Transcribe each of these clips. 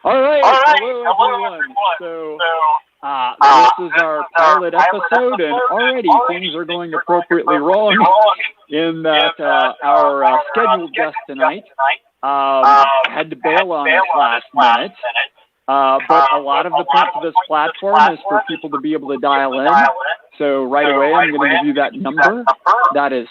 All right. Hello, everyone. So, this is our pilot episode, and already things are going appropriately wrong in that our scheduled guest tonight had to bail on us last minute. But a lot of the point of this platform is for people to be able to dial in. So right away, I'm going to give you that number. That is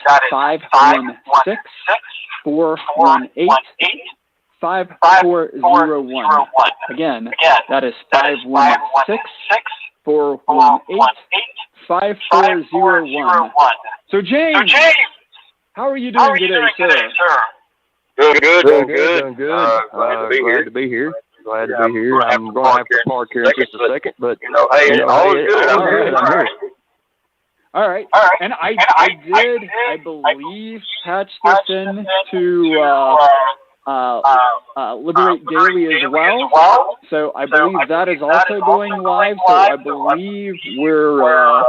516-418-5401. Again, that is 516-418-5401. So James, how are you doing today, sir? Doing good. Glad to be here. I'm going to have to park here in just a second, but hey, all is good. I'm here. All right. And I believe, patch this in to Liberate Daily as well. So I believe that is also going live. So I believe we're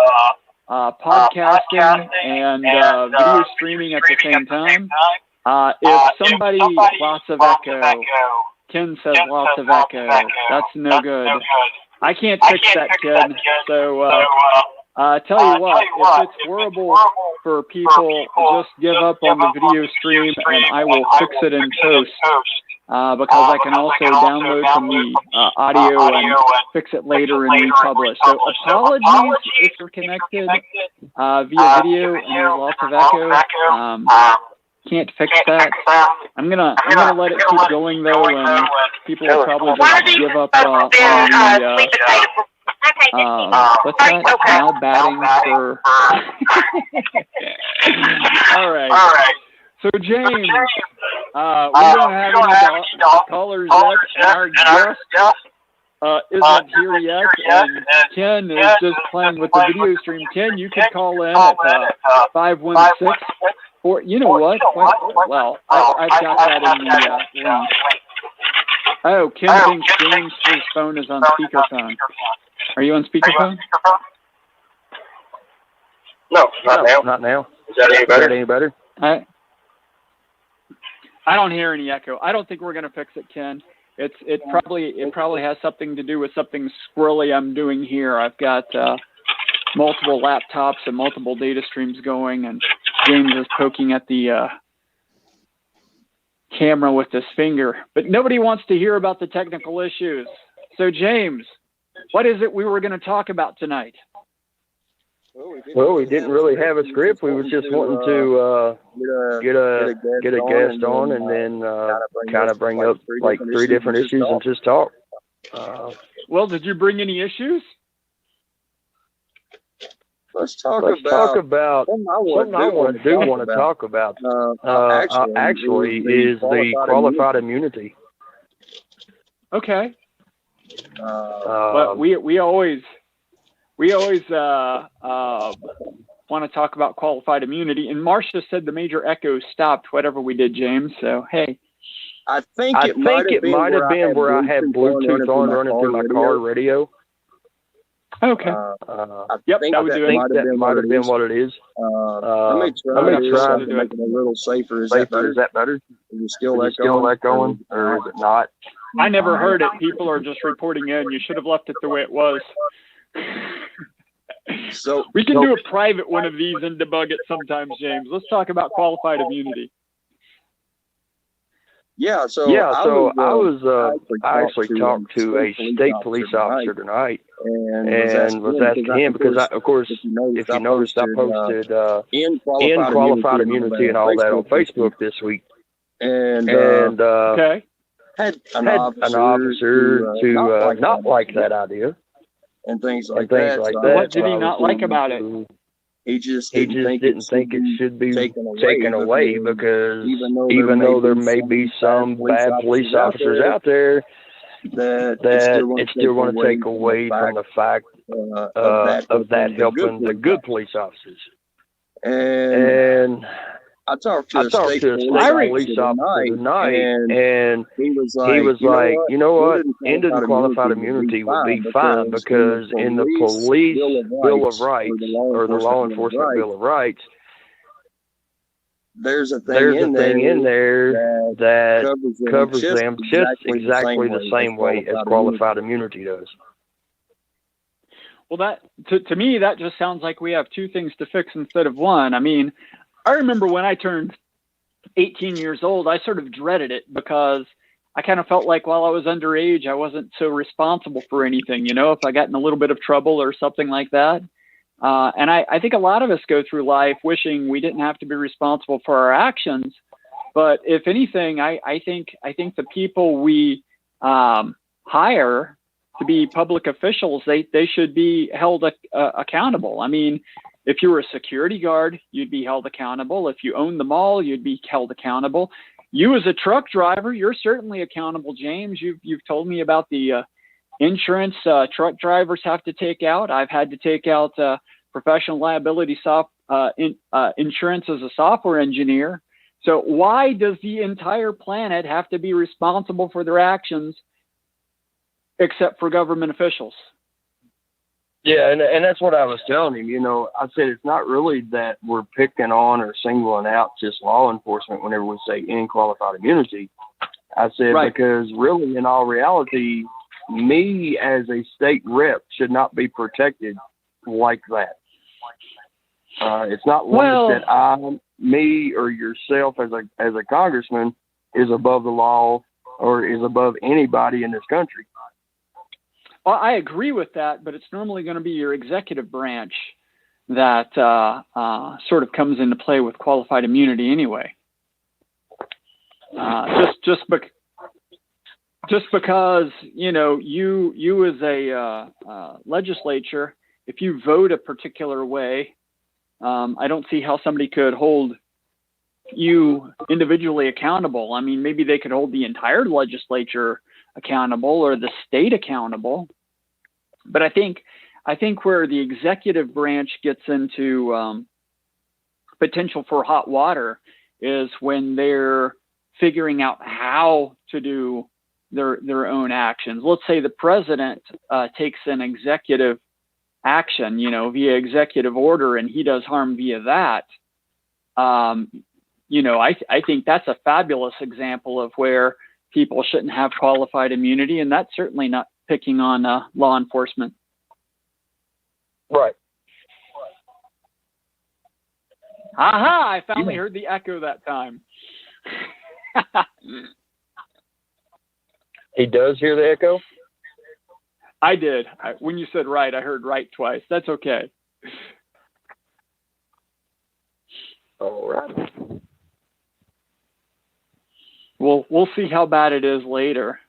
podcasting and video streaming at the same time. If somebody, lots of echo, Ken says lots of echo, that's no good. I can't fix that, Ken. So tell you what, if it's horrible for people, just give up on the video stream and I will fix it in post. Because I can also download from the audio and fix it later and republish. So apologies if you're connected via video and there's lots of echo. Can't fix that. I'm gonna let it keep going though, and people will probably just give up on the what's that? Now batting for. All right. So James, we don't have any callers yet, and our guest isn't here yet, and Ken is just playing with the video stream. Ken, you can call in at 516. Or you know what? Well, I've got that in the link. Oh, Ken thinks James' phone is on speakerphone. Are you on speakerphone? No, not now. Is that any better? I don't hear any echo. I don't think we're gonna fix it, Ken. It probably has something to do with something squirrely I'm doing here. I've got multiple laptops and multiple data streams going, and James is poking at the camera with his finger. But nobody wants to hear about the technical issues. So James, what is it we were going to talk about tonight? Well, we didn't really have a script. We were just wanting to get a guest on and then kind of bring up like 3 different issues and just talk. Well, did you bring any issues? Let's talk about something I want to talk about. Actually, is the qualified immunity. Okay. But we always want to talk about qualified immunity. And Marcia said the major echo stopped whatever we did, James. So hey. I think it might have been where I had Bluetooth on running through my car radio. Okay. Yep, that might have been what it is. Let me try to make it a little safer. Is that better? Is it still that going, or is it not? I never heard it. People are just reporting in. You should have left it the way it was. So we can do a private one of these and debug it sometimes, James. Let's talk about qualified immunity. So I actually talked to a state police officer tonight and was asking him because of course, if you noticed, I posted in qualified immunity and all that on Facebook this week. And had an officer to not like that idea and things like that. What did he not like about it? He just didn't think it should be taken away because even though there may be some bad police officers out there, that it's still going to take away from the fact of that helping the good police officers. And I talked to a state police officer tonight, and he was like, you know what, ending qualified immunity would be fine because in the police Bill of Rights or the Law Enforcement Bill of Rights, there's a thing in there that covers them just exactly the same way as qualified immunity does. Well, that to me, that just sounds like we have two things to fix instead of one. I mean, I remember when I turned 18 years old, I sort of dreaded it because I kind of felt like while I was underage, I wasn't so responsible for anything, you know, if I got in a little bit of trouble or something like that. And I think a lot of us go through life wishing we didn't have to be responsible for our actions. But if anything, I think the people we hire to be public officials, they should be held accountable. I mean, if you were a security guard, you'd be held accountable. If you owned the mall, you'd be held accountable. You as a truck driver, you're certainly accountable, James. You've told me about the insurance truck drivers have to take out. I've had to take out professional liability insurance as a software engineer. So why does the entire planet have to be responsible for their actions except for government officials? Yeah, and that's what I was telling him. You know, I said it's not really that we're picking on or singling out just law enforcement whenever we say unqualified immunity. I said, right, because really, in all reality, me as a state rep should not be protected like that. It's not like that me or yourself as a congressman is above the law or is above anybody in this country. Well, I agree with that, but it's normally going to be your executive branch that sort of comes into play with qualified immunity anyway. Just because, you know, you as a legislature, if you vote a particular way, I don't see how somebody could hold you individually accountable. I mean, maybe they could hold the entire legislature accountable or the state accountable. But I think where the executive branch gets into potential for hot water is when they're figuring out how to do their own actions. Let's say the president takes an executive action, you know, via executive order, and he does harm via that. You know, I think that's a fabulous example of where people shouldn't have qualified immunity, and that's certainly not picking on law enforcement. Right. Aha! I finally heard the echo that time. He does hear the echo? I did. When you said right, I heard right twice. That's okay. All right. We'll see how bad it is later.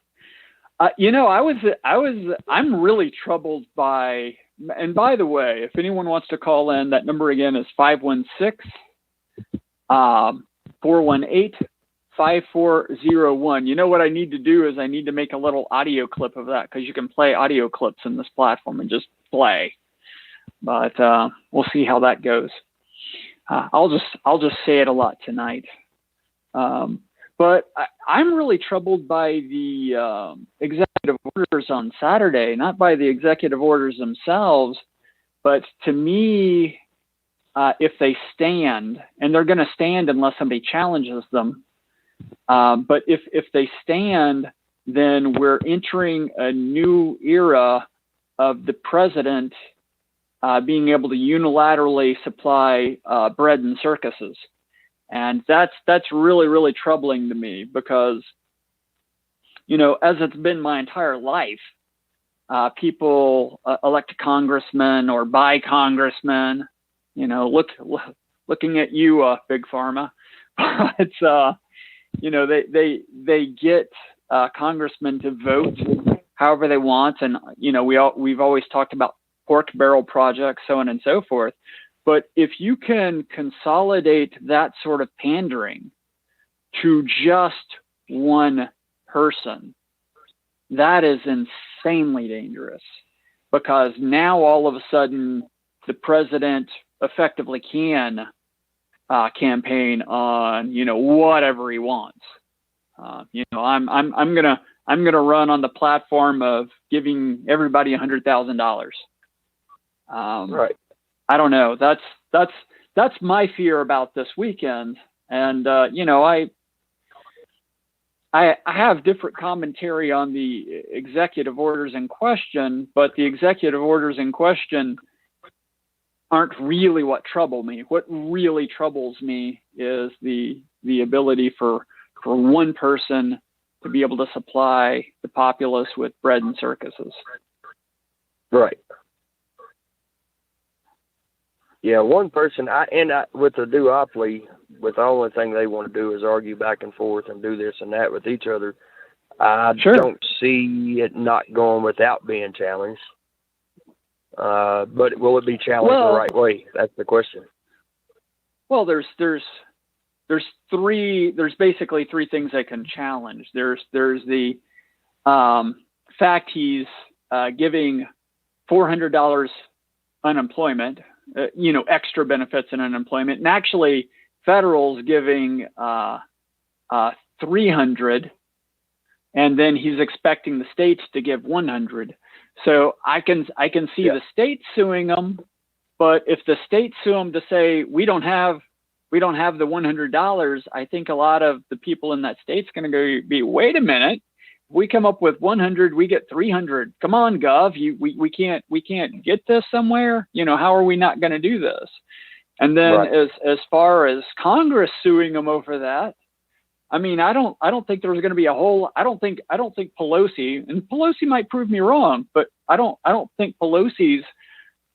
You know, I'm really troubled by, and by the way, if anyone wants to call in, that number again is 516-418-5401. You know what I need to do is I need to make a little audio clip of that, because you can play audio clips in this platform and just play. But we'll see how that goes. I'll just say it a lot tonight. But I'm really troubled by the executive orders on Saturday, not by the executive orders themselves, but to me, if they stand, and they're going to stand unless somebody challenges them, but if they stand, then we're entering a new era of the president being able to unilaterally supply bread and circuses. And that's really, really troubling to me because, you know, as it's been my entire life, people elect congressmen or buy congressmen, you know, looking at you, Big Pharma. It's, you know, they get congressmen to vote however they want. And, you know, we've always talked about pork barrel projects, so on and so forth. But if you can consolidate that sort of pandering to just one person, that is insanely dangerous, because now all of a sudden the president effectively can campaign on, you know, whatever he wants. You know, I'm gonna run on the platform of giving everybody $100,000. Right. I don't know. That's my fear about this weekend. And, you know, I have different commentary on the executive orders in question, but the executive orders in question aren't really what trouble me. What really troubles me is the ability for one person to be able to supply the populace with bread and circuses. Right. Yeah, one person, with the duopoly, with the only thing they want to do is argue back and forth and do this and that with each other, I don't see it not going without being challenged. But will it be challenged the right way? That's the question. Well, there's basically three things they can challenge. There's the fact he's giving $400 unemployment, you know, extra benefits in unemployment, and actually federal's giving $300, and then he's expecting the states to give $100. So I can see the states suing them, but if the states sue them to say we don't have the $100, I think a lot of the people in that state's going to be, wait a minute, if we come up with 100, we get 300. Come on, Gov, we can't get this somewhere. You know, how are we not going to do this? And then as far as Congress suing them over that, I mean, I don't think there's going to be a whole. I don't think Pelosi, and Pelosi might prove me wrong, but I don't think Pelosi's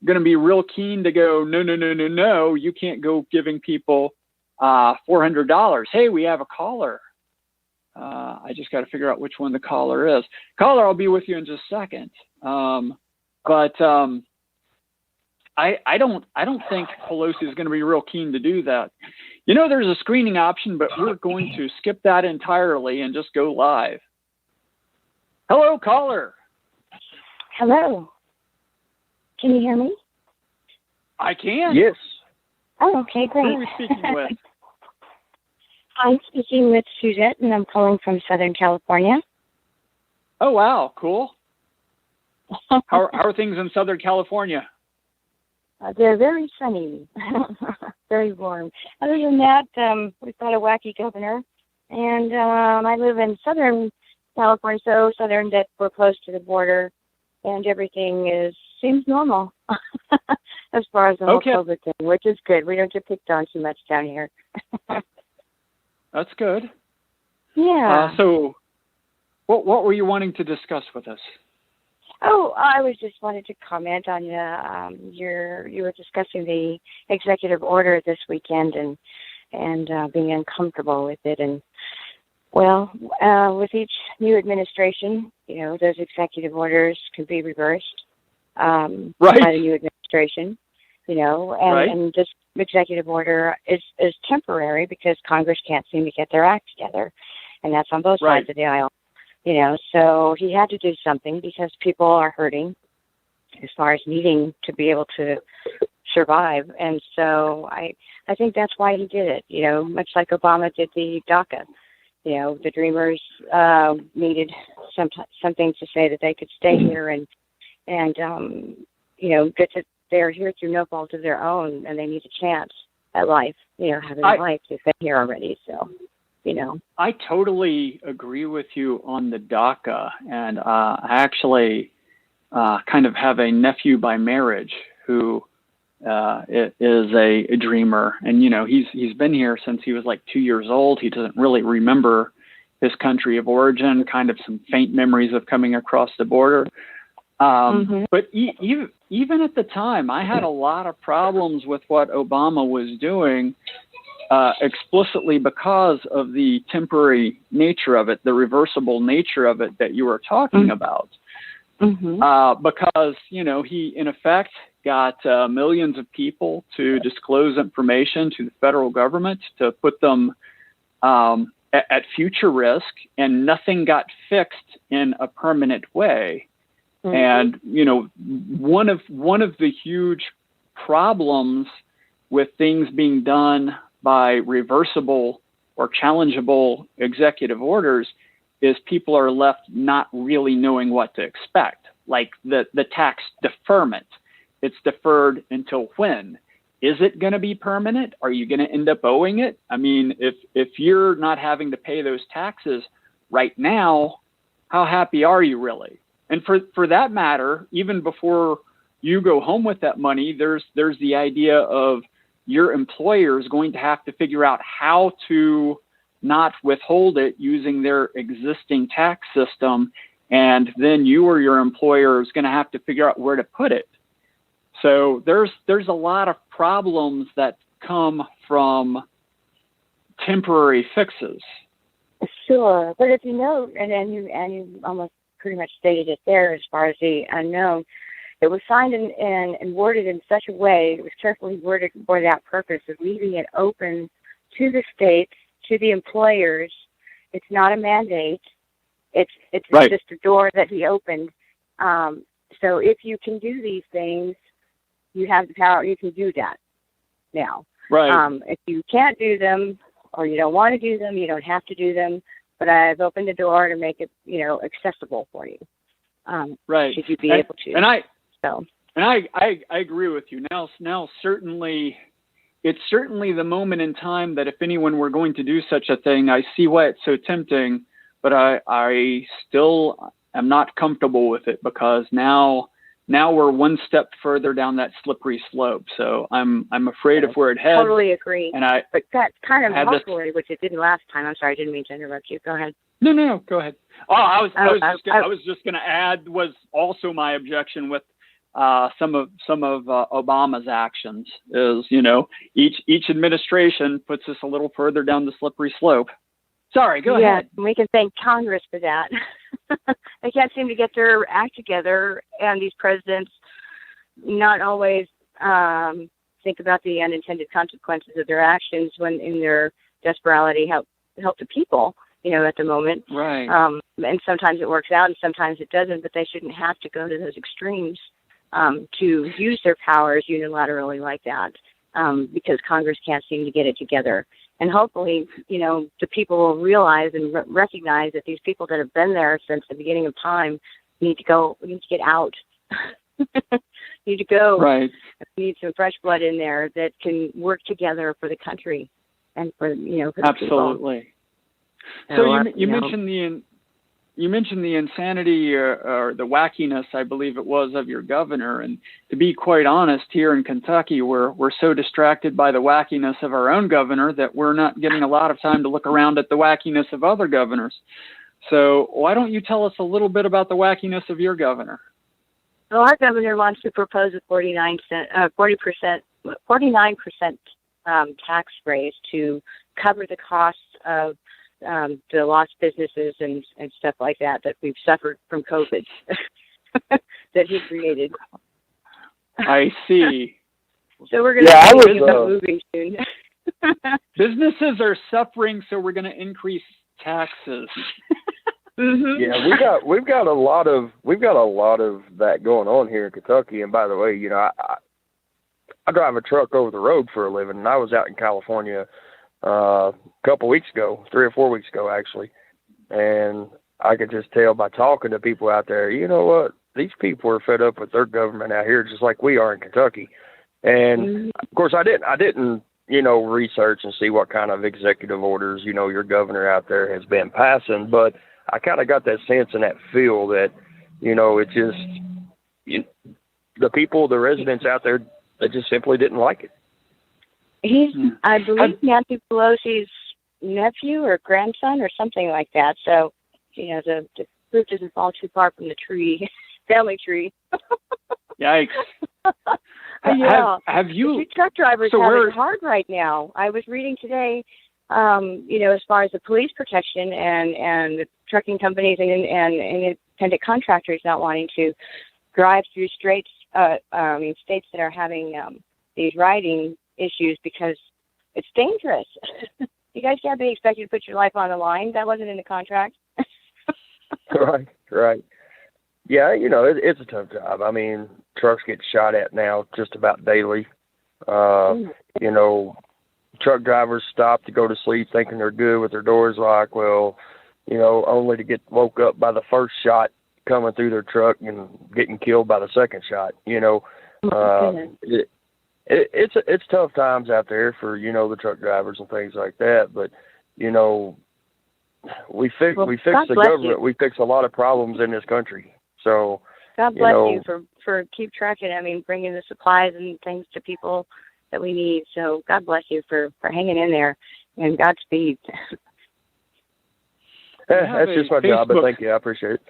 going to be real keen to go. No, you can't go giving people $400. Hey, we have a caller. I just got to figure out which one the caller is. Caller, I'll be with you in just a second. But I don't think Pelosi is going to be real keen to do that. You know, there's a screening option, but we're going to skip that entirely and just go live. Hello, caller. Hello. Can you hear me? I can. Yes. Oh, okay, great. Who are we speaking with? I'm speaking with Suzette, and I'm calling from Southern California. Oh, wow. Cool. How are things in Southern California? They're very sunny, very warm. Other than that, we've got a wacky governor, and I live in Southern California, so southern that we're close to the border, and everything seems normal as far as the whole COVID thing, which is good. We don't get picked on too much down here. That's good. Yeah. So what were you wanting to discuss with us? Oh, I was just wanted to comment on you were discussing the executive order this weekend and being uncomfortable with it. And well, with each new administration, you know, those executive orders can be reversed by the new administration. You know, and this executive order is temporary because Congress can't seem to get their act together, and that's on both sides of the aisle. You know, so he had to do something because people are hurting as far as needing to be able to survive. And so I think that's why he did it, you know, much like Obama did the DACA. You know, the Dreamers needed something to say that they could stay here and you know, they're here through no fault of their own, and they need a chance at life, you know, having a life. They've been here already, so. You know, I totally agree with you on the DACA, and I actually kind of have a nephew by marriage who is a dreamer, and you know he's been here since he was like 2 years old. He doesn't really remember his country of origin, kind of some faint memories of coming across the border. But even at the time, I had a lot of problems with what Obama was doing. Explicitly because of the temporary nature of it, the reversible nature of it that you were talking about. Because, you know, he in effect got millions of people to disclose information to the federal government to put them at future risk, and nothing got fixed in a permanent way. And, you know, one of the huge problems with things being done by reversible or challengeable executive orders is people are left not really knowing what to expect. Like the tax deferment, it's deferred until when? is it going to be permanent? Are you going to end up owing it? I mean, if you're not having to pay those taxes right now, how happy are you really? And for that matter, even before you go home with that money, there's the idea of your employer is going to have to figure out how to not withhold it using their existing tax system. And then you or your employer is going to have to figure out where to put it. So there's a lot of problems that come from temporary fixes. Sure, but if you know, and you almost pretty much stated it there as far as the unknown, it was signed and worded in such a way, it was carefully worded for that purpose of leaving it open to the states, to the employers. It's not a mandate. It's right. Just a door that he opened. So if you can do these things, you have the power. You can do that now. Right. If you can't do them or you don't want to do them, you don't have to do them. But I've opened the door to make it, accessible for you. Right. Should you be able to? And I agree with you. Now certainly, it's certainly the moment in time that if anyone were going to do such a thing, I see why it's so tempting, but I still am not comfortable with it because now we're one step further down that slippery slope. So I'm afraid of where it heads. Totally agree. But that kind of hopefully, which it didn't last time. I'm sorry, I didn't mean to interrupt you. Go ahead. No, go ahead. Oh, I was just going to add was also my objection with some of Obama's actions is, each administration puts us a little further down the slippery slope. Sorry, go ahead. Yeah, we can thank Congress for that. They can't seem to get their act together, and these presidents not always think about the unintended consequences of their actions when in their desperation help the people, at the moment. Right. And sometimes it works out and sometimes it doesn't, but they shouldn't have to go to those extremes to use their powers unilaterally like that because Congress can't seem to get it together. And hopefully, the people will realize and recognize that these people that have been there since the beginning of time need to go. We need to get out. Need to go. Right. We need some fresh blood in there that can work together for the country and for for the absolutely. People. So you mentioned the insanity or the wackiness, I believe it was, of your governor. And to be quite honest, here in Kentucky, we're so distracted by the wackiness of our own governor that we're not getting a lot of time to look around at the wackiness of other governors. So why don't you tell us a little bit about the wackiness of your governor? Well, our governor wants to propose a 49% tax raise to cover the costs of the lost businesses and stuff like that we've suffered from COVID that he created. I see. So we're going to be moving soon. Businesses are suffering, so we're going to increase taxes. Mm-hmm. Yeah, we've got a lot of that going on here in Kentucky. And by the way, I drive a truck over the road for a living, and I was out in California a couple weeks ago, 3 or 4 weeks ago, actually. And I could just tell by talking to people out there, you know what? These people are fed up with their government out here, just like we are in Kentucky. And of course, I didn't, research and see what kind of executive orders, your governor out there has been passing. But I kind of got that sense and that feel that, it just, the people, the residents out there, they just simply didn't like it. He's, I believe, Nancy Pelosi's nephew or grandson or something like that. So, the fruit doesn't fall too far from the tree, family tree. Yikes. Yeah. Have you? The truck drivers have it hard right now. I was reading today, as far as the police protection and the trucking companies and independent contractors not wanting to drive through states that are having these riding issues because it's dangerous. You guys can't be expected to put your life on the line. That wasn't in the contract. Right. Yeah, it's a tough job. I mean, trucks get shot at now just about daily. Truck drivers stop to go to sleep thinking they're good with their doors locked. Well, only to get woke up by the first shot coming through their truck and getting killed by the second shot. it's tough times out there for, you know, the truck drivers and things like that. But, you know, we fix the government. We fix a lot of problems in this country. So God bless you for keep tracking. I mean, bringing the supplies and things to people that we need. So God bless you for hanging in there, and Godspeed. That's just my job, but thank you. I appreciate it.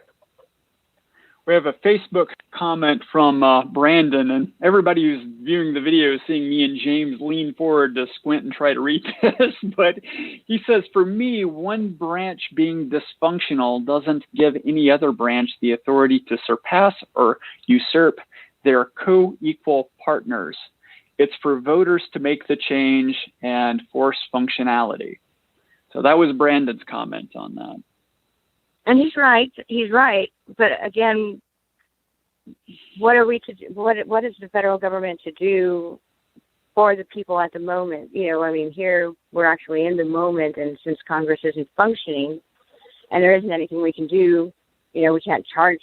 We have a Facebook comment from Brandon, and everybody who's viewing the video is seeing me and James lean forward to squint and try to read this. But he says, for me, one branch being dysfunctional doesn't give any other branch the authority to surpass or usurp their co-equal partners. It's for voters to make the change and force functionality. So that was Brandon's comment on that. And he's right. He's right. But again, what are we to do? What is the federal government to do for the people at the moment? You know, I mean, here we're actually in the moment, and since Congress isn't functioning, and there isn't anything we can do, you know, we can't charge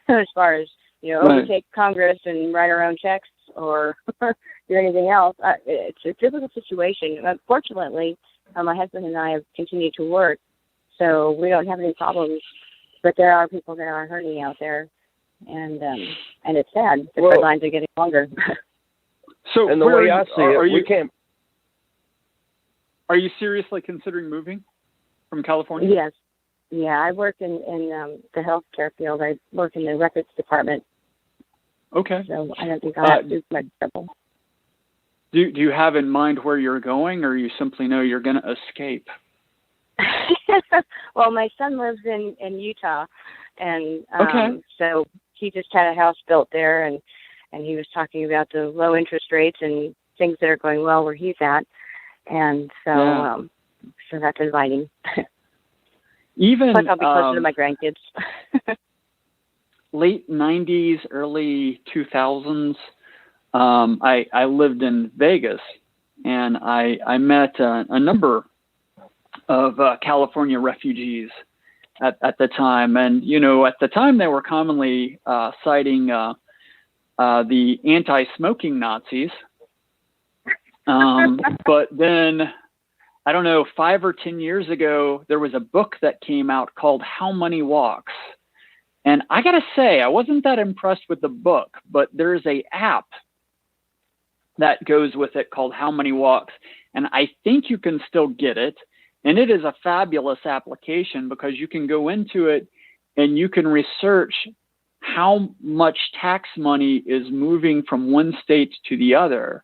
as far as, you know, overtake Congress and write our own checks or do anything else. It's a difficult situation. Unfortunately, my husband and I have continued to work, so we don't have any problems. But there are people that are hurting out there, and it's sad. The red lines are getting longer. So, and the way I see it, we can't. Are you seriously considering moving from California? Yes. Yeah, I work in the healthcare field. I work in the records department. Okay. So I don't think I'll have too much trouble. Do you have in mind where you're going, or you simply know you're going to escape? Well, my son lives in Utah, and okay. So he just had a house built there, and he was talking about the low interest rates and things that are going well where he's at, and so so that's inviting. Even plus, I'll be closer to my grandkids. Late 90s, early 2000s. I lived in Vegas, and I met a number of California refugees at the time. And, you know, at the time they were commonly citing the anti-smoking Nazis. But then, I don't know, 5 or 10 years ago, there was a book that came out called How Money Walks. And I got to say, I wasn't that impressed with the book, but there's a app that goes with it called How Money Walks. And I think you can still get it. And it is a fabulous application because you can go into it and you can research how much tax money is moving from one state to the other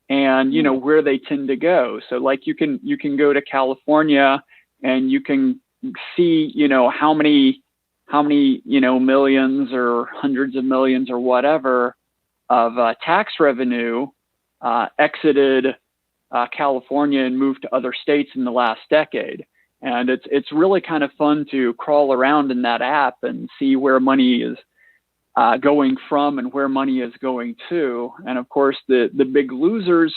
and, you know, where they tend to go. So like you can go to California and you can see, you know, how many, you know, millions or hundreds of millions or whatever of tax revenue exited California and moved to other states in the last decade. And it's really kind of fun to crawl around in that app and see where money is going from and where money is going to. And of course, the big losers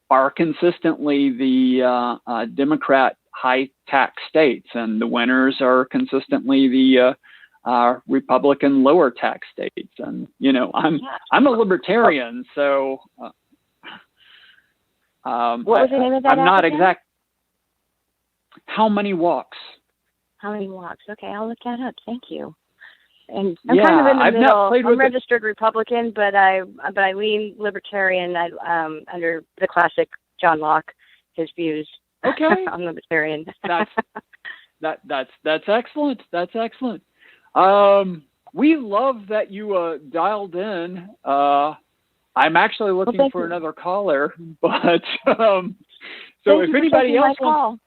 are consistently the Democrat high tax states, and the winners are consistently the Republican lower tax states. And you know, I'm a libertarian, so what was the name of that? I'm not exact. How Many Walks? How Many Walks? Okay, I'll look that up. Thank you. And I'm yeah, kind of in the I've middle. not played with I'm registered Republican, but I lean libertarian. Under the classic John Locke, his views. Okay, I'm libertarian. That's excellent. That's excellent. We love that you dialed in. I'm actually looking for another caller, but so if anybody else wants,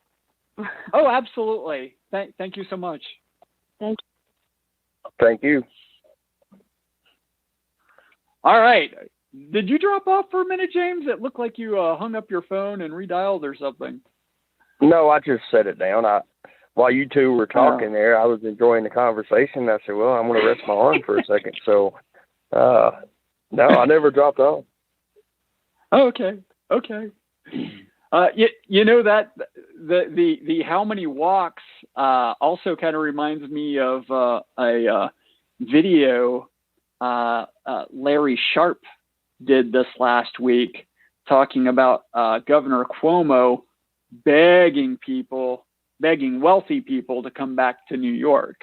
oh, absolutely. Thank you so much. Thank you. Thank you. All right. Did you drop off for a minute, James? It looked like you hung up your phone and redialed or something. No, I just set it down. While you two were talking there, I was enjoying the conversation. I said, well, I'm going to rest my arm for a second. So, no, I never dropped off. Oh, okay. You know that the How Many Walks also kind of reminds me of a video Larry Sharpe did this last week, talking about Governor Cuomo begging wealthy people to come back to New York.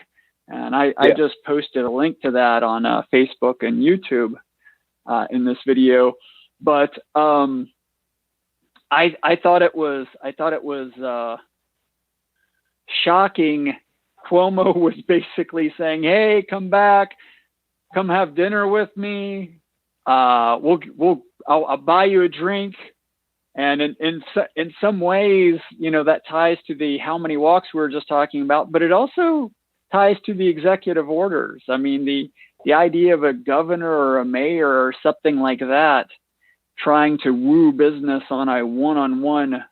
And I just posted a link to that on Facebook and YouTube in this video. But I thought it was shocking. Cuomo was basically saying, "Hey, come back, come have dinner with me. I'll buy you a drink." And in some ways, that ties to the how many walks we were just talking about, but it also ties to the executive orders. I mean, the idea of a governor or a mayor or something like that trying to woo business on a one-on-one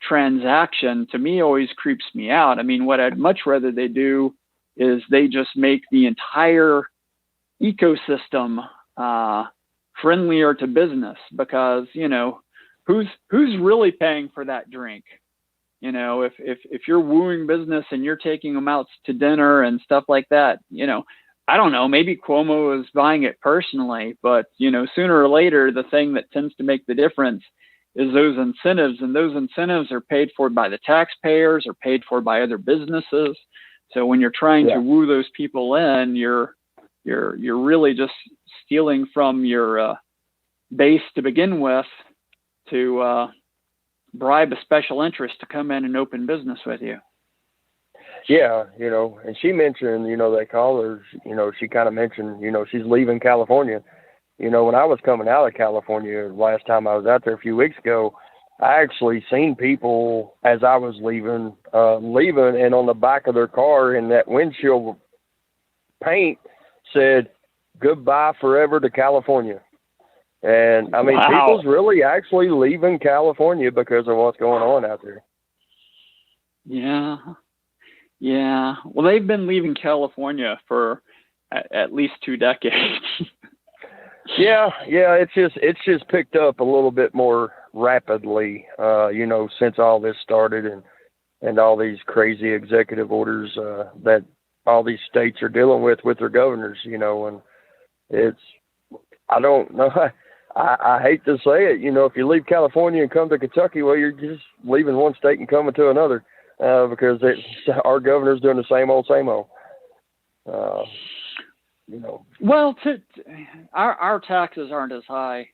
transaction, to me, always creeps me out. I mean, what I'd much rather they do is they just make the entire ecosystem friendlier to business, because, who's really paying for that drink? If you're wooing business and you're taking them out to dinner and stuff like that, I don't know, maybe Cuomo is buying it personally, but, sooner or later, the thing that tends to make the difference is those incentives, and those incentives are paid for by the taxpayers or paid for by other businesses. So when you're trying to woo those people in, you're really just stealing from your base to begin with to bribe a special interest to come in and open business with you. Yeah, and she mentioned, that caller, she kind of mentioned, she's leaving California. When I was coming out of California last time I was out there a few weeks ago, I actually seen people as I was leaving, and on the back of their car in that windshield paint said, "Goodbye forever to California." And I mean, people's really actually leaving California because of what's going on out there. Yeah. Well, they've been leaving California for at least 2 decades. Yeah. It's just picked up a little bit more rapidly, since all this started and all these crazy executive orders that all these states are dealing with their governors, and I don't know. I hate to say it, if you leave California and come to Kentucky, well, you're just leaving one state and coming to another, because our governor's doing the same old. Well, our taxes aren't as high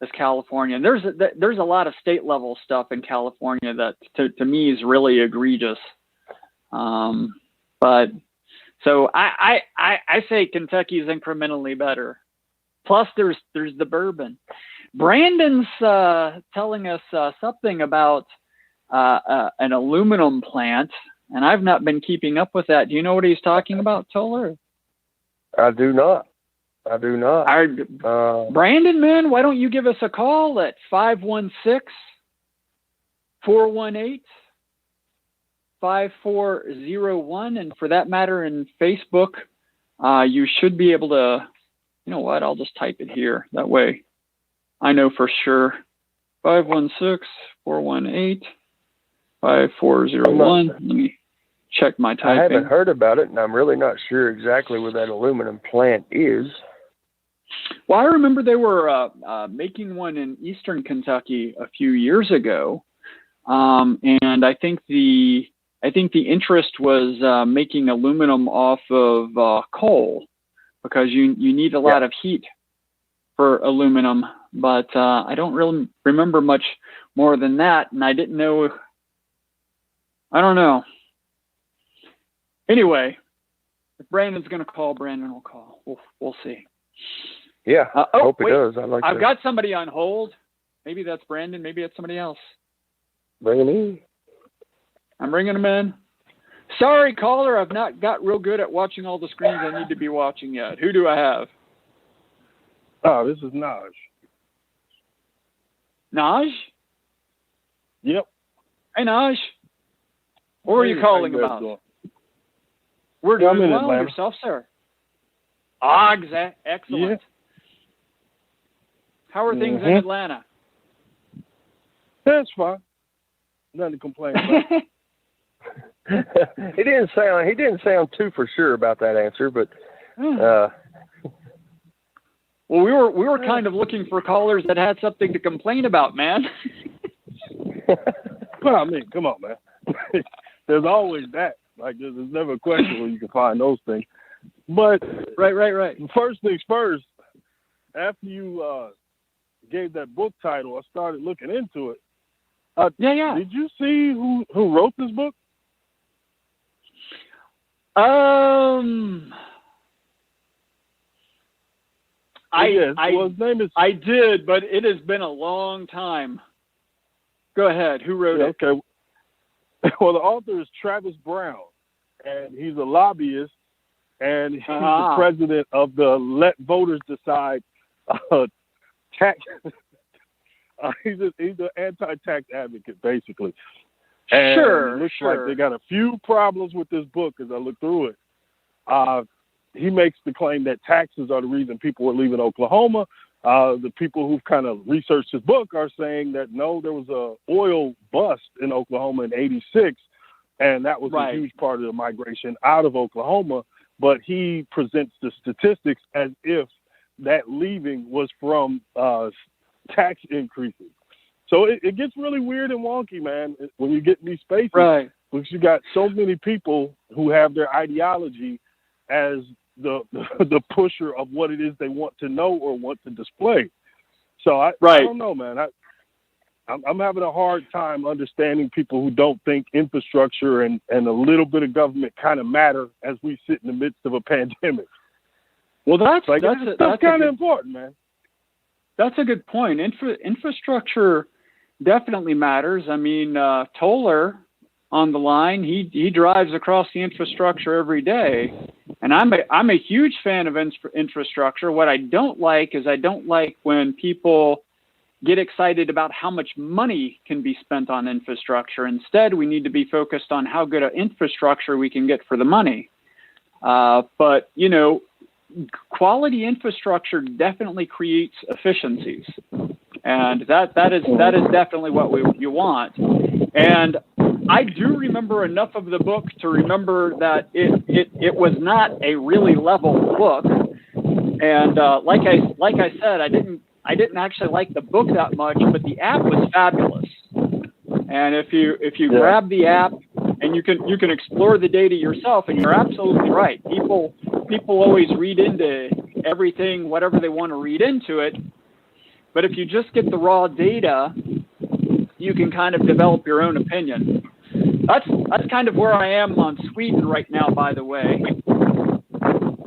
as California. And there's a lot of state level stuff in California that to me is really egregious. But so I say Kentucky's incrementally better. Plus there's the bourbon. Brandon's telling us something about an aluminum plant, and I've not been keeping up with that. Do you know what he's talking about, Toller? I do not. Brandon, man, why don't you give us a call at 516-418-5401, and for that matter, in Facebook, you should be able to. You know what? I'll just type it here. That way, I know for sure. 516-418-5401. Let me check my typing. I haven't heard about it, and I'm really not sure exactly where that aluminum plant is. Well, I remember they were making one in eastern Kentucky a few years ago, and I think the interest was making aluminum off of coal, because you need a lot of heat for aluminum. But I don't really remember much more than that, and I didn't know. I don't know. Anyway, if Brandon's going to call, Brandon will call. We'll see. Yeah, hope it does. I've got somebody on hold. Maybe that's Brandon. Maybe it's somebody else. Bring him in. I'm bringing him in. Sorry, caller. I've not got real good at watching all the screens I need to be watching yet. Who do I have? Oh, this is Naj. Naj? Yep. Hey, Naj. What are you calling about? We're doing well. Atlanta. Yourself, sir? Ah, excellent. Yeah. How are things in Atlanta? That's fine. Nothing to complain about. He didn't sound too for sure about that answer, but well, Well, we were kind of looking for callers that had something to complain about, man. Well, I mean, come on, man. There's always that. Like, there's never a question where you can find those things. But right. First things first. After you gave that book title, I started looking into it. Yeah. Did you see who wrote this book? His name is. I did, but it has been a long time. Go ahead. Who wrote it? Okay. Well, the author is Travis Brown, and he's a lobbyist, and he's the president of the Let Voters Decide tax. He's an anti-tax advocate, basically. And it looks like they got a few problems with this book as I look through it. He makes the claim that taxes are the reason people are leaving Oklahoma. The people who've kind of researched his book are saying that, no, there was a oil bust in Oklahoma in '86, and that was a huge part of the migration out of Oklahoma. But he presents the statistics as if that leaving was from tax increases. So it gets really weird and wonky, man, when you get in these spaces. Right. Because you got so many people who have their ideology as the pusher of what it is they want to know or want to display. So I don't know, man. I'm having a hard time understanding people who don't think infrastructure and a little bit of government kind of matter as we sit in the midst of a pandemic. Well, that's kind of important, man. That's a good point. Infrastructure definitely matters. I mean, Toller on the line, he drives across the infrastructure every day, and I'm a huge fan of infrastructure. What I don't like is when people get excited about how much money can be spent on infrastructure. Instead, we need to be focused on how good an infrastructure we can get for the money. But quality infrastructure definitely creates efficiencies, and that is definitely what you want. And I do remember enough of the book to remember that it was not a really level book. And like I said, I didn't actually like the book that much, but the app was fabulous. And if you grab the app and you can explore the data yourself, and you're absolutely right. People always read into everything, whatever they want to read into it. But if you just get the raw data, you can kind of develop your own opinion. That's kind of where I am on Sweden right now, by the way.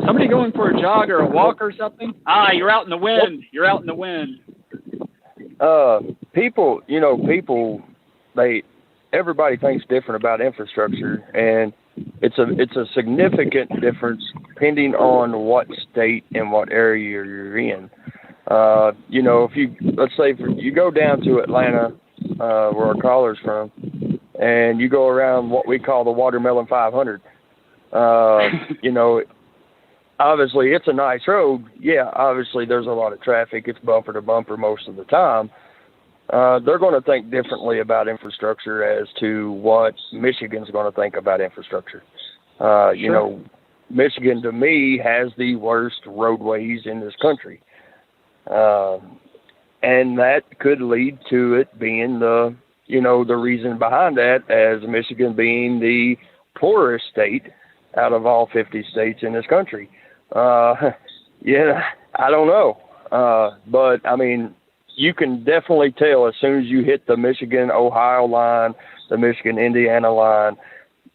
Somebody going for a jog or a walk or something? You're out in the wind. You're out in the wind. People, everybody thinks different about infrastructure, and it's a significant difference depending on what state and what area you're in. Let's say you go down to Atlanta, where our caller's from, and you go around what we call the Watermelon 500. Obviously it's a nice road. Yeah, obviously there's a lot of traffic. It's bumper to bumper most of the time. They're going to think differently about infrastructure as to what Michigan's going to think about infrastructure. Michigan, to me, has the worst roadways in this country. And that could lead to it being the reason behind that, as Michigan being the poorest state out of all 50 states in this country. I don't know. But, I mean, you can definitely tell as soon as you hit the Michigan-Ohio line, the Michigan-Indiana line,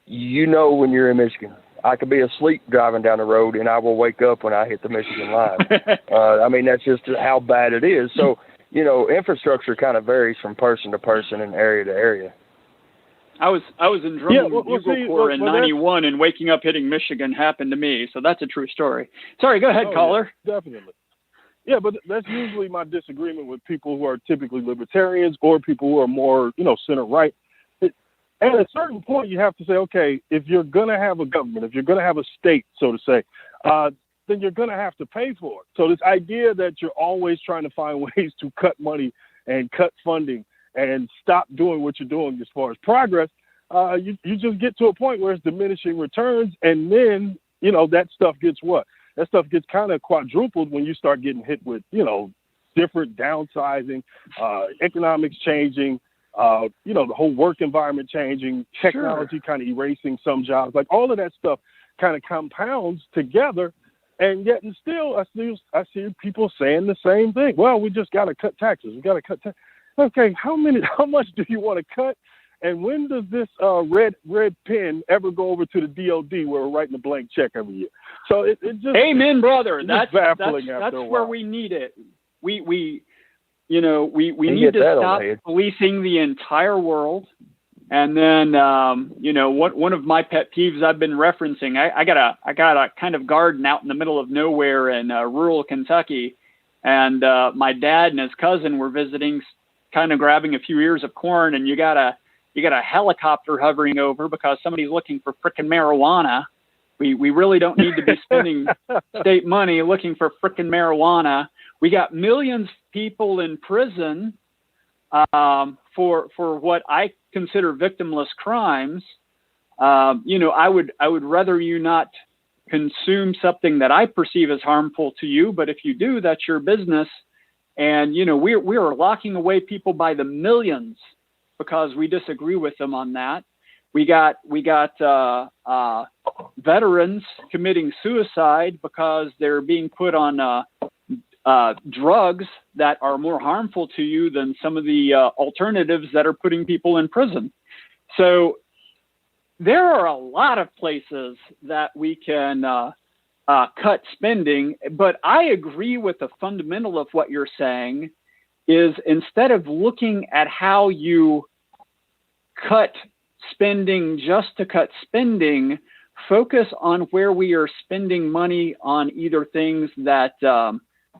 when you're in Michigan. I could be asleep driving down the road, and I will wake up when I hit the Michigan line. That's just how bad it is. So, infrastructure kind of varies from person to person and area to area. I was in Drummond Bugle Corps in 91, and waking up hitting Michigan happened to me. So that's a true story. Sorry, go ahead, caller. Yeah, definitely. Yeah, but that's usually my disagreement with people who are typically libertarians or people who are more, center right. At a certain point, you have to say, okay, if you're going to have a government, if you're going to have a state, so to say, then you're going to have to pay for it. So this idea that you're always trying to find ways to cut money and cut funding and stop doing what you're doing as far as progress, you just get to a point where it's diminishing returns, and then, that stuff gets what? that stuff gets kind of quadrupled when you start getting hit with, different downsizing, economics changing, the whole work environment changing, technology kind of erasing some jobs. Like all of that stuff kind of compounds together. And yet, and still, I see people saying the same thing. Well, we just got to cut taxes. We got to cut taxes. Okay, how much do you want to cut? And when does this red pen ever go over to the DOD where we're writing a blank check every year? So it just amen, brother. That's baffling. That's where we need it. We need to stop policing the entire world. And then, one of my pet peeves I've been referencing, I got a kind of garden out in the middle of nowhere in rural Kentucky. And my dad and his cousin were visiting, kind of grabbing a few ears of corn. And you got a helicopter hovering over because somebody's looking for frickin' marijuana. We really don't need to be spending state money looking for frickin' marijuana. We got millions of people in prison for what I consider victimless crimes. I would rather you not consume something that I perceive as harmful to you, but if you do, that's your business. And we are locking away people by the millions because we disagree with them on that. We got veterans committing suicide because they're being put on drugs that are more harmful to you than some of the alternatives that are putting people in prison. So there are a lot of places that we can cut spending, but I agree with the fundamental of what you're saying is instead of looking at how you cut spending just to cut spending, focus on where we are spending money on either things that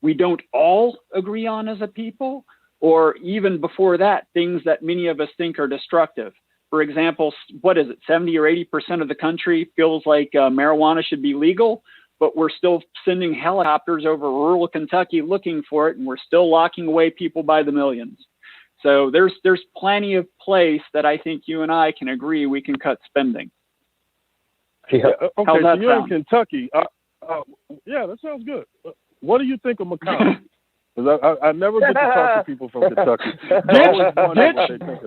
we don't all agree on as a people, or even before that, things that many of us think are destructive. For example, what is it, 70 or 80% of the country feels like marijuana should be legal, but we're still sending helicopters over rural Kentucky looking for it, and we're still locking away people by the millions. So there's plenty of place that I think you and I can agree we can cut spending. Yeah. Okay, so you're in Kentucky. Yeah, that sounds good. What do you think of McConnell? Because I never get to talk to people from Kentucky.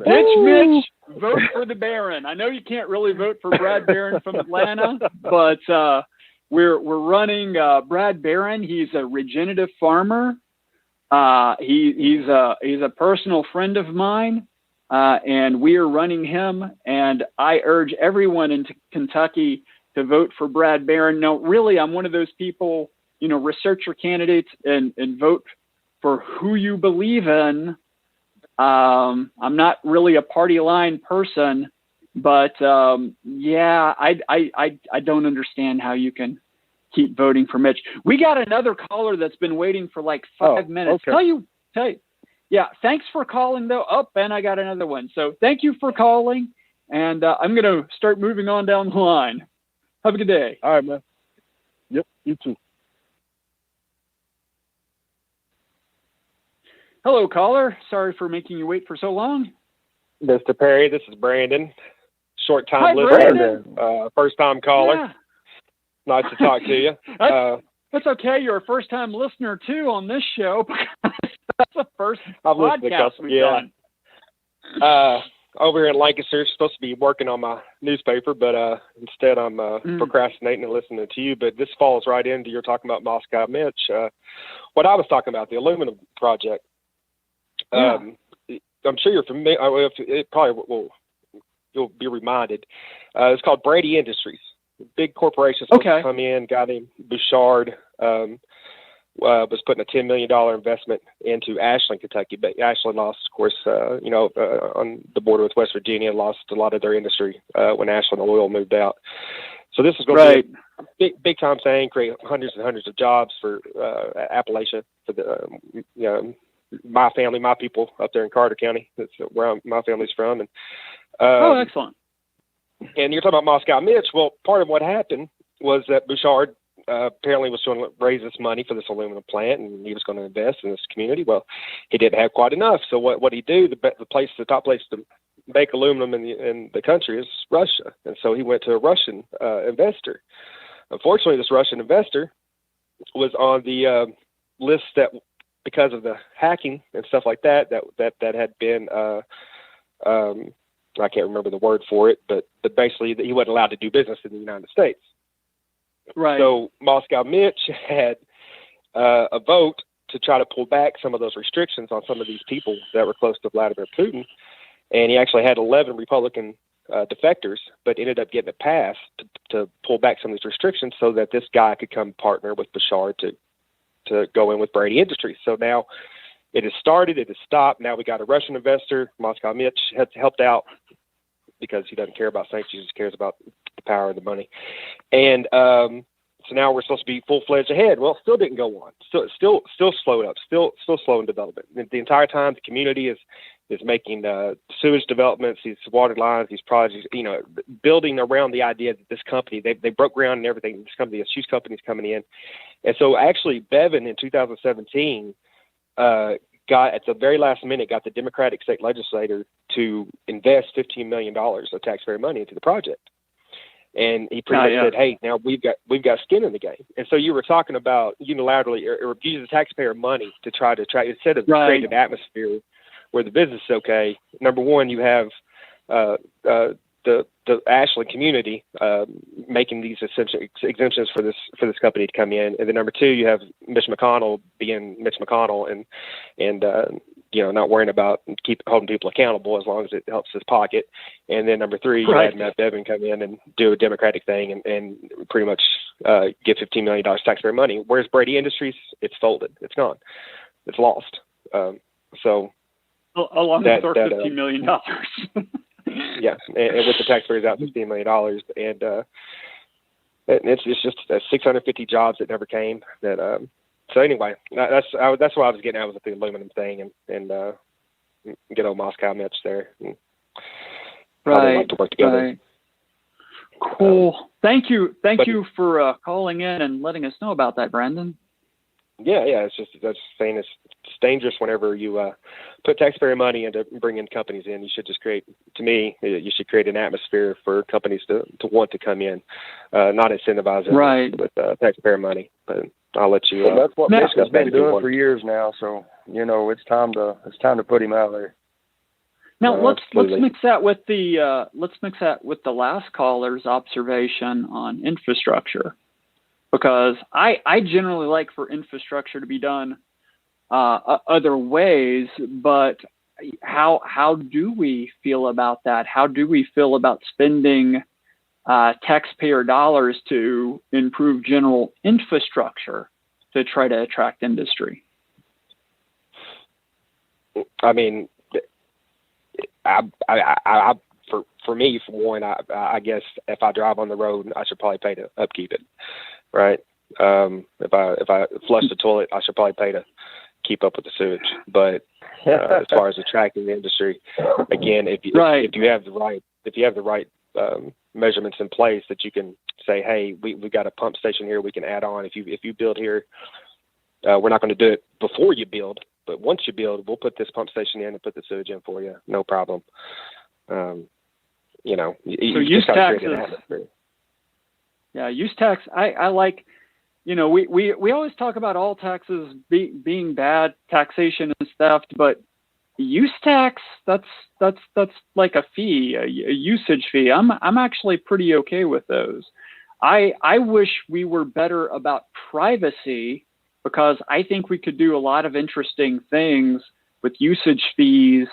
Ditch Mitch, vote for the Baron. I know you can't really vote for Brad Barron from Atlanta, but we're running Brad Barron. He's a regenerative farmer. He's a personal friend of mine, and we are running him. And I urge everyone in Kentucky to vote for Brad Barron. No, really, I'm one of those people. Research your candidates and vote for who you believe in. I'm not really a party line person, but I don't understand how you can keep voting for Mitch. We got another caller that's been waiting for like 5 minutes. Okay. Tell you. Yeah, thanks for calling though. Oh, Ben, I got another one. So thank you for calling, and I'm going to start moving on down the line. Have a good day. All right, man. Yep, you too. Hello, caller. Sorry for making you wait for so long. Mr. Perry, this is Brandon. Short-time listener, first-time caller. Yeah. Nice to talk to you. That's okay. You're a first-time listener, too, on this show. That's the first podcast we've done. Over here in Lancaster, supposed to be working on my newspaper, but instead I'm procrastinating and listening to you. But this falls right into you're talking about Moscow Mitch. What I was talking about, the aluminum project. Yeah. I'm sure you're familiar. It probably will. You'll be reminded. It's called Brady Industries. Big corporation supposed to come in. Guy named Bouchard was putting a $10 million investment into Ashland, Kentucky. But Ashland lost, of course, on the border with West Virginia, lost a lot of their industry when Ashland Oil moved out. So this is going to be a big time thing, create hundreds and hundreds of jobs for Appalachia, for the my family, my people up there in Carter County. That's where my family's from. And excellent. And you're talking about Moscow Mitch. Well, part of what happened was that Bouchard apparently was going to raise this money for this aluminum plant, and he was going to invest in this community. Well, he didn't have quite enough. So what he do? The top place to make aluminum in the country is Russia, and so he went to a Russian investor. Unfortunately, this Russian investor was on the list that, because of the hacking and stuff like that had been, I can't remember the word for it, but basically he wasn't allowed to do business in the United States. Right. So Moscow Mitch had a vote to try to pull back some of those restrictions on some of these people that were close to Vladimir Putin. And he actually had 11 Republican defectors, but ended up getting it passed to pull back some of these restrictions so that this guy could come partner with Bouchard to go in with Brady Industries. So now it has started, it has stopped. Now we got a Russian investor. Moscow Mitch has helped out because he doesn't care about sanctions, he just cares about the power and the money. And so now we're supposed to be full-fledged ahead. Well, it still didn't go on. Still slowed up. Still slow in development. The entire time, the community is making sewage developments, these water lines, these projects, building around the idea that this company, they broke ground and everything. This company, this huge company is coming in. And so actually Bevin in 2017 got, at the very last minute, got the Democratic state legislator to invest $15 million of taxpayer money into the project. And he pretty much said, hey, now we've got skin in the game. And so you were talking about unilaterally or using the taxpayer money to try to attract, instead of creating an atmosphere where the business is okay. Number one, you have the Ashland community making these exemptions for this company to come in, and then number two, you have Mitch McConnell being Mitch McConnell and not worrying about holding people accountable as long as it helps his pocket. And then number three, you had Matt Bevin come in and do a Democratic thing and pretty much get $15 million taxpayer money. Whereas Brady Industries, it's folded, it's gone, it's lost. So along with our $15 million. Yeah, and with the taxpayers out $15 million, and it's just 650 jobs that never came. So anyway, that's what I was getting at with the aluminum thing, and get old Moscow Mitch there. Right. Like to work together. Right. Cool. Thank you for calling in and letting us know about that, Brandon. Yeah. It's just that's saying it's dangerous whenever you put taxpayer money into bringing companies in. You should just create an atmosphere for companies to want to come in, not incentivize them with taxpayer money. But I'll let you. That's what Michigan's been doing for years now. So it's time to put him out there. Now let's mix that with the last caller's observation on infrastructure, because I generally like for infrastructure to be done other ways, but how do we feel about that? How do we feel about spending taxpayer dollars to improve general infrastructure to try to attract industry? I mean, for me, for one, I guess if I drive on the road, I should probably pay to upkeep it, right? If I flush the toilet, I should probably pay to keep up with the sewage. But as far as attracting the industry, again, if you have the right measurements in place that you can say, hey, we've got a pump station here we can add on. If you build here, we're not going to do it before you build, but once you build, we'll put this pump station in and put the sewage in for you, no problem. So use taxes. Yeah, use tax. I like. We always talk about all taxes being bad, taxation is theft, but use tax, that's like a fee, a usage fee. I'm actually pretty okay with those. I wish we were better about privacy, because I think we could do a lot of interesting things with usage fees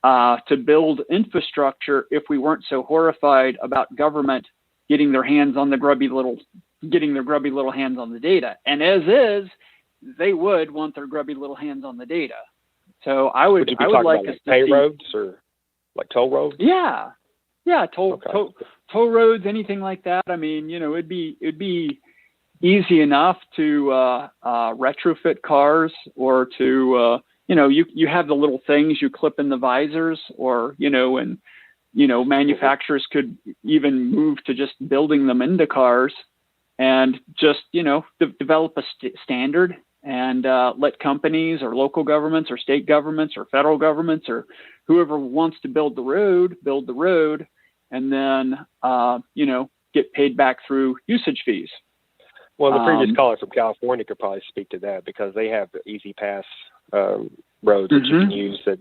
to build infrastructure if we weren't so horrified about government getting their grubby little hands on the data. And as is, they would want their grubby little hands on the data. So I would like us to pay roads or like toll roads. Yeah, toll roads, anything like that. I mean, it'd be easy enough to retrofit cars, or to you have the little things you clip in the visors, or and manufacturers could even move to just building them into cars, and just develop a standard, and let companies or local governments or state governments or federal governments or whoever wants to build the road, and then get paid back through usage fees. Well, the previous caller from California could probably speak to that because they have the Easy Pass roads that you can use that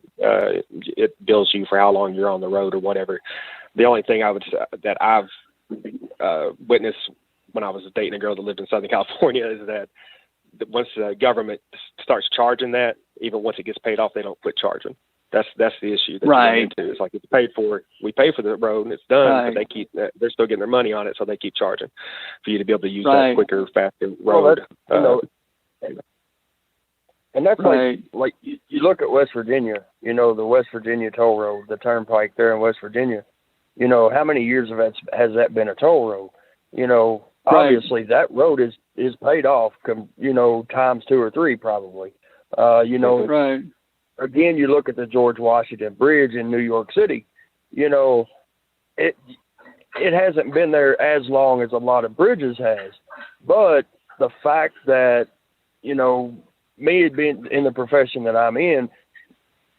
it bills you for how long you're on the road or whatever. The only thing that I've witnessed when I was dating a girl that lived in Southern California is that once the government starts charging that, even once it gets paid off, they don't quit charging. That's the issue that you run into. It's like it's paid for. We pay for the road and it's done, but they're still getting their money on it, so they keep charging for you to be able to use that quicker, faster road. And that's like you look at West Virginia. You know, the West Virginia toll road, the turnpike there in West Virginia. You know, how many years has that been a toll road? You know, obviously that road is paid off. You know, times 2 or 3 probably. You know. Again, you look at the George Washington Bridge in New York City, you know, it hasn't been there as long as a lot of bridges has. But the fact that, you know, me being in the profession that I'm in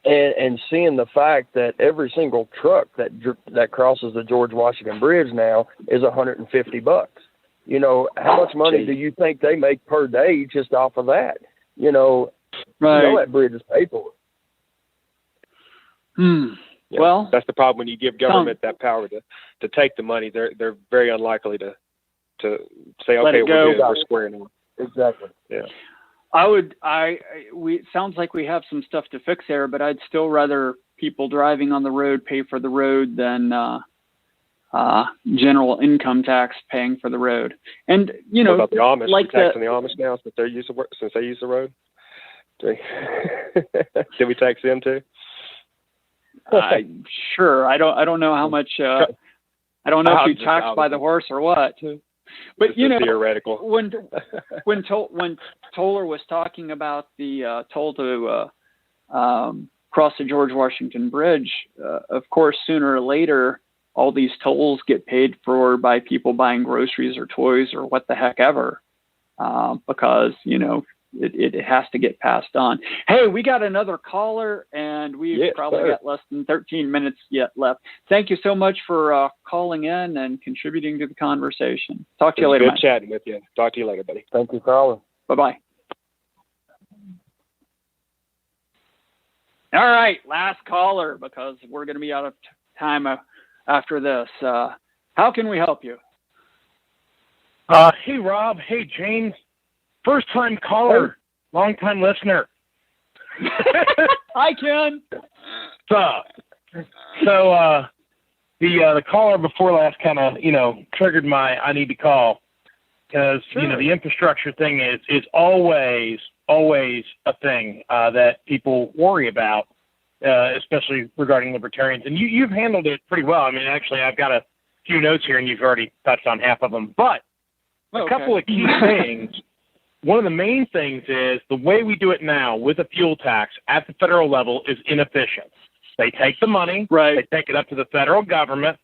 and seeing the fact that every single truck that crosses the George Washington Bridge now is $150. You know, how much money do you think they make per day just off of that? You know, you know that bridge is paid for. Yeah, well, that's the problem when you give government that power to take the money. They're very unlikely to say, okay, we're squaring on. Exactly. Yeah. It sounds like we have some stuff to fix there, but I'd still rather people driving on the road pay for the road than general income tax paying for the road. And you know, what about the Amish? Like taxing the Amish now since they use the road. Did we tax them too? Sure. I don't know how much. I don't know if you tax by the horse or what. But you know, theoretical. When Toller was talking about the toll to cross the George Washington Bridge, of course, sooner or later, all these tolls get paid for by people buying groceries or toys or what the heck ever, because you know. It has to get passed on. Hey, we got another caller, and we've probably got less than 13 minutes yet left. Thank you so much for calling in and contributing to the conversation. Talk to you later, Good chatting with you. Talk to you later, buddy. Thank you, caller. Bye-bye. All right, last caller, because we're going to be out of time after this. How can we help you? Hey, Rob. Hey, James. First-time caller, long-time listener. Hi, Ken. So the caller before last kind of, you know, triggered my I need to call because, you know, the infrastructure thing is always a thing that people worry about, especially regarding libertarians. And you've handled it pretty well. I mean, actually, I've got a few notes here, and you've already touched on half of them. But a couple of key things. One of the main things is the way we do it now with a fuel tax at the federal level is inefficient. They take the money, they take it up to the federal government,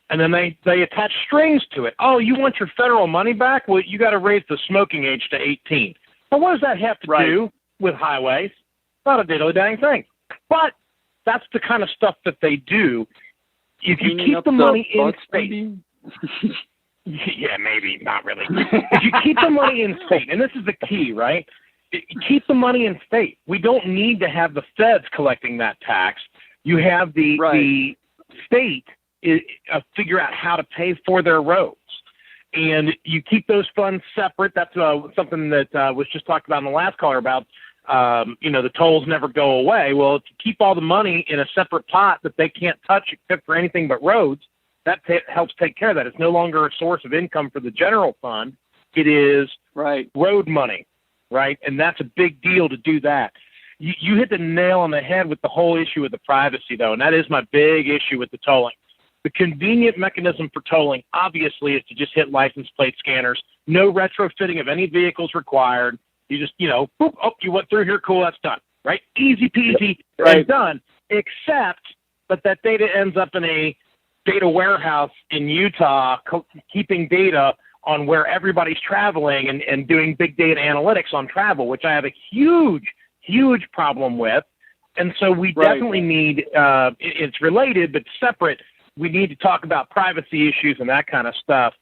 and then they attach strings to it. Oh, you want your federal money back? Well, you got to raise the smoking age to 18. Now, what does that have to do with highways? Not a diddly dang thing. But that's the kind of stuff that they do. If you keep the money in state. Yeah, maybe, not really. If you keep the money in state, and this is the key, right? Keep the money in state. We don't need to have the feds collecting that tax. You have the state figure out how to pay for their roads. And you keep those funds separate. That's something that was just talked about in the last caller about, you know, the tolls never go away. Well, if you keep all the money in a separate pot that they can't touch except for anything but roads, that helps take care of that. It's no longer a source of income for the general fund. It is road money, right? And that's a big deal to do that. You hit the nail on the head with the whole issue with the privacy, though, and that is my big issue with the tolling. The convenient mechanism for tolling, obviously, is to just hit license plate scanners. No retrofitting of any vehicles required. You just, you know, boop, oh, you went through here, cool, that's done, right? Easy peasy, and done, except that data ends up in a data warehouse in Utah, keeping data on where everybody's traveling and doing big data analytics on travel, which I have a huge problem with. And so we definitely need, it's related but separate, we need to talk about privacy issues and that kind of stuff.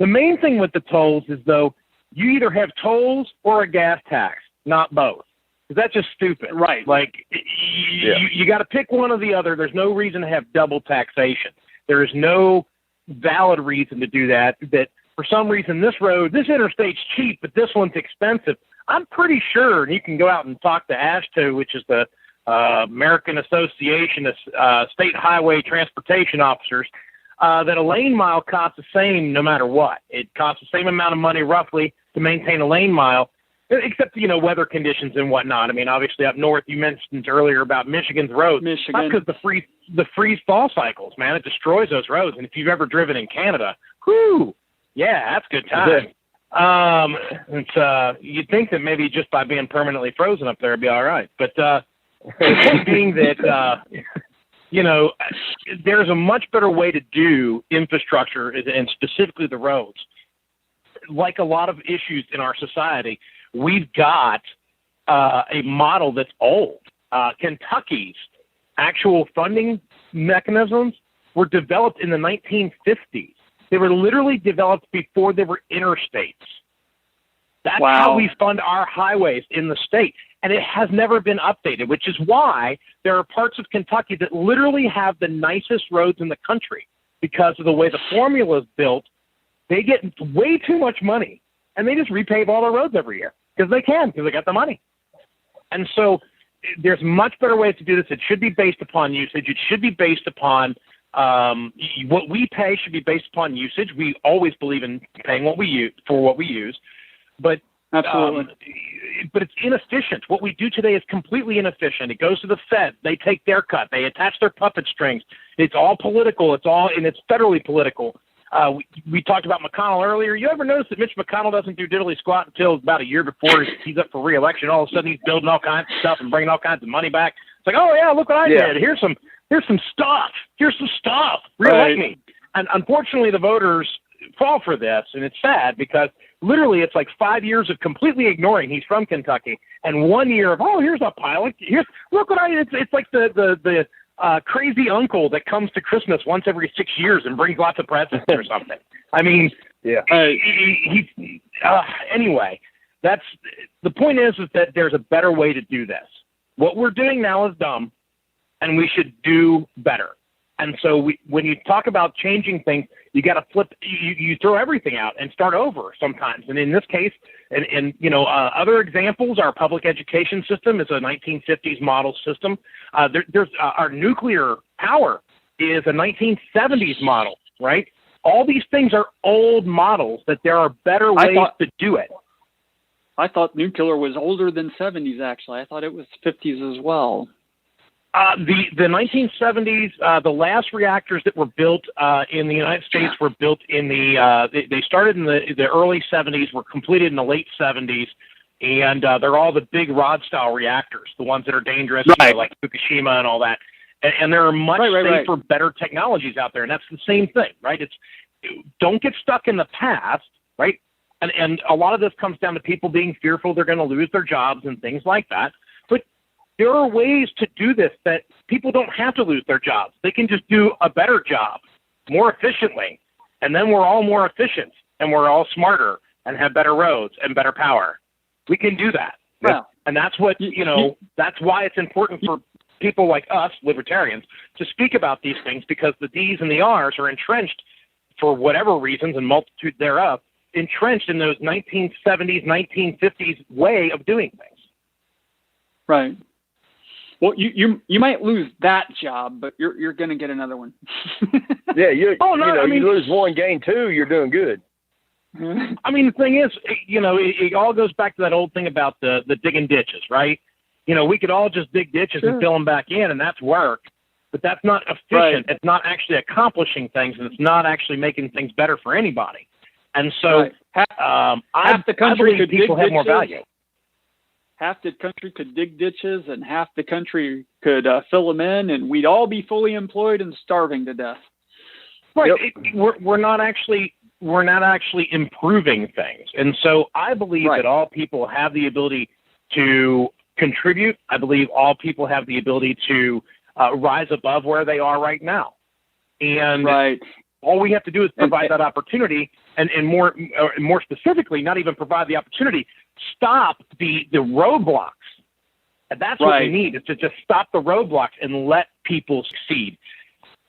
The main thing with the tolls is, though, you either have tolls or a gas tax, not both. Because that's just stupid. Right. Like, you got to pick one or the other. There's no reason to have double taxation. There is no valid reason to do that, that for some reason this interstate's cheap, but this one's expensive. I'm pretty sure, and you can go out and talk to AASHTO, which is the American Association of State Highway Transportation Officers, that a lane mile costs the same no matter what. It costs the same amount of money roughly to maintain a lane mile, except, weather conditions and whatnot. I mean, obviously up north, you mentioned earlier about Michigan's roads. That's because the freeze-thaw cycles, man, it destroys those roads. And if you've ever driven in Canada, whoo, yeah, that's good time. You'd think that maybe just by being permanently frozen up there, it'd be all right. But the point being that, there's a much better way to do infrastructure, and specifically the roads. Like a lot of issues in our society, we've got a model that's old. Kentucky's actual funding mechanisms were developed in the 1950s. They were literally developed before they were interstates. That's how we fund our highways in the state. And it has never been updated, which is why there are parts of Kentucky that literally have the nicest roads in the country because of the way the formula is built. They get way too much money, and they just repave all the roads every year because they got the money. And so there's much better ways to do this. It should be based upon usage. It should be based upon what we pay should be based upon usage. We always believe in paying what we use for what we use, but absolutely. But it's inefficient. What we do today is completely inefficient. It goes to the Fed. They take their cut. They attach their puppet strings. It's all political. It's federally political. We talked about McConnell earlier. You ever notice that Mitch McConnell doesn't do diddly squat until about a year before he's up for re-election? All of a sudden, he's building all kinds of stuff and bringing all kinds of money back. It's like, oh yeah, look what I did. Here's some stuff. Here's some stuff. Re-elect me. And unfortunately, the voters fall for this, and it's sad because literally it's like 5 years of completely ignoring he's from Kentucky, and 1 year of here's a pilot. Look what it's like the crazy uncle that comes to Christmas once every 6 years and brings lots of presents or something. I mean, anyway, that's the point is that there's a better way to do this. What we're doing now is dumb, and we should do better. And so when you talk about changing things, you got to flip. You throw everything out and start over sometimes. And in this case, other examples, our public education system is a 1950s model system. There's our nuclear power is a 1970s model, right? All these things are old models. That there are better ways to do it. I thought nuclear was older than 70s. Actually, I thought it was 50s as well. The 1970s, the last reactors that were built in the United States were built in they started in the early 70s, were completed in the late 70s, and they're all the big rod-style reactors, the ones that are dangerous, like Fukushima and all that. And there are much safer, better technologies out there, and that's the same thing, right? Don't get stuck in the past, right? And a lot of this comes down to people being fearful they're going to lose their jobs and things like that. But there are ways to do this that people don't have to lose their jobs. They can just do a better job more efficiently. And then we're all more efficient and we're all smarter and have better roads and better power. We can do that. Yeah. And that's what, that's why it's important for people like us, libertarians, to speak about these things, because the D's and the R's are entrenched for whatever reasons and multitude thereof, entrenched in those 1970s, 1950s way of doing things. Right. Well, you might lose that job, but you're going to get another one. Yeah, you lose one, gain two, you're doing good. I mean, the thing is, it all goes back to that old thing about the digging ditches, right? We could all just dig ditches and fill them back in, and that's work. But that's not efficient. Right. It's not actually accomplishing things, and it's not actually making things better for anybody. And so half the country could people have more value. Half the country could dig ditches, and half the country could fill them in, and we'd all be fully employed and starving to death. Right. Yep. We're not actually improving things. And so I believe that all people have the ability to contribute. I believe all people have the ability to rise above where they are right now. And all we have to do is provide that opportunity and more specifically, not even provide the opportunity, stop the roadblocks. And that's what we need, is to just stop the roadblocks and let people succeed.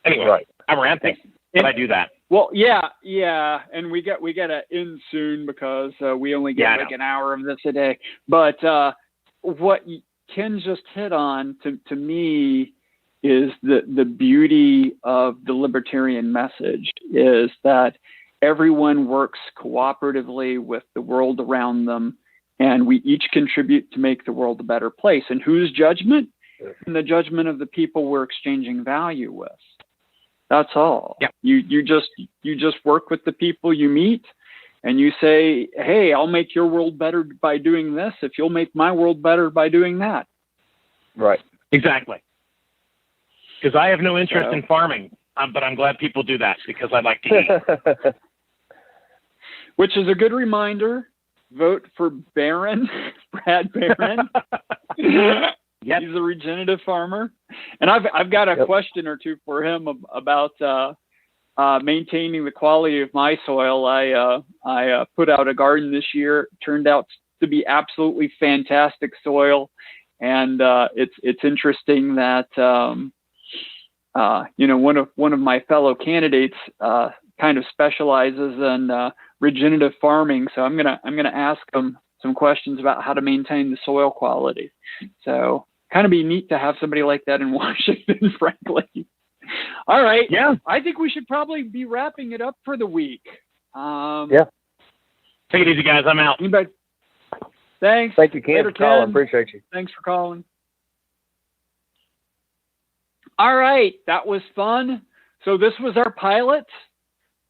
Anyway, I'm ranting, but I do that. Well, yeah, and we got to end soon because we only get like an hour of this a day. But what Ken just hit on to me is the beauty of the libertarian message is that everyone works cooperatively with the world around them, and we each contribute to make the world a better place. And whose judgment? And the judgment of the people we're exchanging value with. That's all. Yeah. You just work with the people you meet, and you say, hey, I'll make your world better by doing this if you'll make my world better by doing that. Right. Exactly. Because I have no interest in farming, but I'm glad people do that because I like to eat. Which is a good reminder. Vote for Barron, Brad Barron. Yep. He's a regenerative farmer. And I've got a question or two for him about maintaining the quality of my soil. I put out a garden this year. It turned out to be absolutely fantastic soil. And it's interesting that one of my fellow candidates kind of specializes in regenerative farming. So I'm gonna ask him some questions about how to maintain the soil quality. So kind of be neat to have somebody like that in Washington, frankly. All right. Yeah. I think we should probably be wrapping it up for the week. Yeah. Take it easy, guys. I'm out. Anybody? Thanks. Thank you, Ken, Later, for calling. Ken. Appreciate you. Thanks for calling. All right. That was fun. So this was our pilot.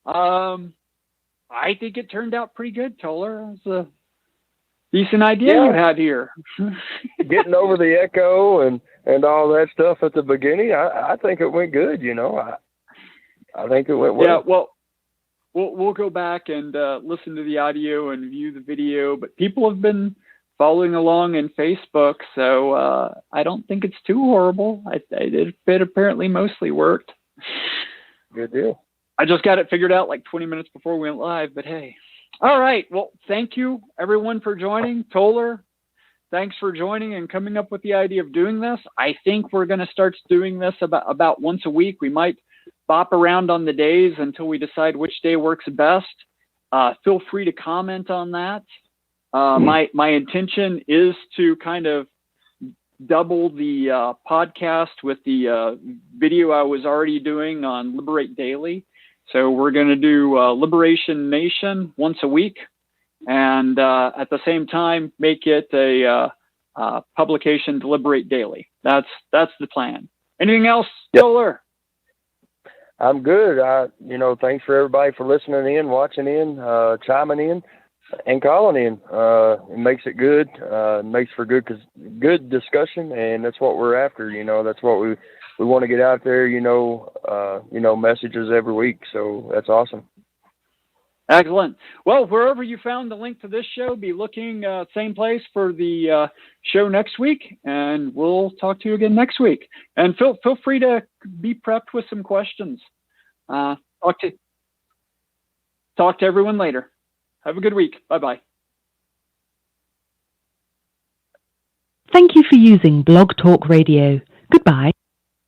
I think it turned out pretty good, Toller. It was a decent idea you had here. Getting over the echo and all that stuff at the beginning, I think it went good. I think it went well. Yeah, well, we'll go back and listen to the audio and view the video. But people have been following along in Facebook, so I don't think it's too horrible. It apparently mostly worked. Good deal. I just got it figured out like 20 minutes before we went live, but hey. All right. Well, thank you, everyone, for joining. Toller, thanks for joining and coming up with the idea of doing this. I think we're going to start doing this about once a week. We might bop around on the days until we decide which day works best. Feel free to comment on that. My intention is to kind of double the podcast with the video I was already doing on Liberate Daily. So we're going to do Liberation Nation once a week, and at the same time make it a publication to Liberate Daily. That's the plan. Anything else, Toller? I'm good. Thanks for everybody for listening in, watching in, chiming in, and calling in. It makes it good. It makes for good discussion, and that's what we're after. That's what we want to get out there. Messages every week. So that's awesome. Excellent. Well, wherever you found the link to this show, be looking same place for the show next week, and we'll talk to you again next week. And feel free to be prepped with some questions. Talk to everyone later. Have a good week. Bye-bye. Thank you for using Blog Talk Radio. Goodbye.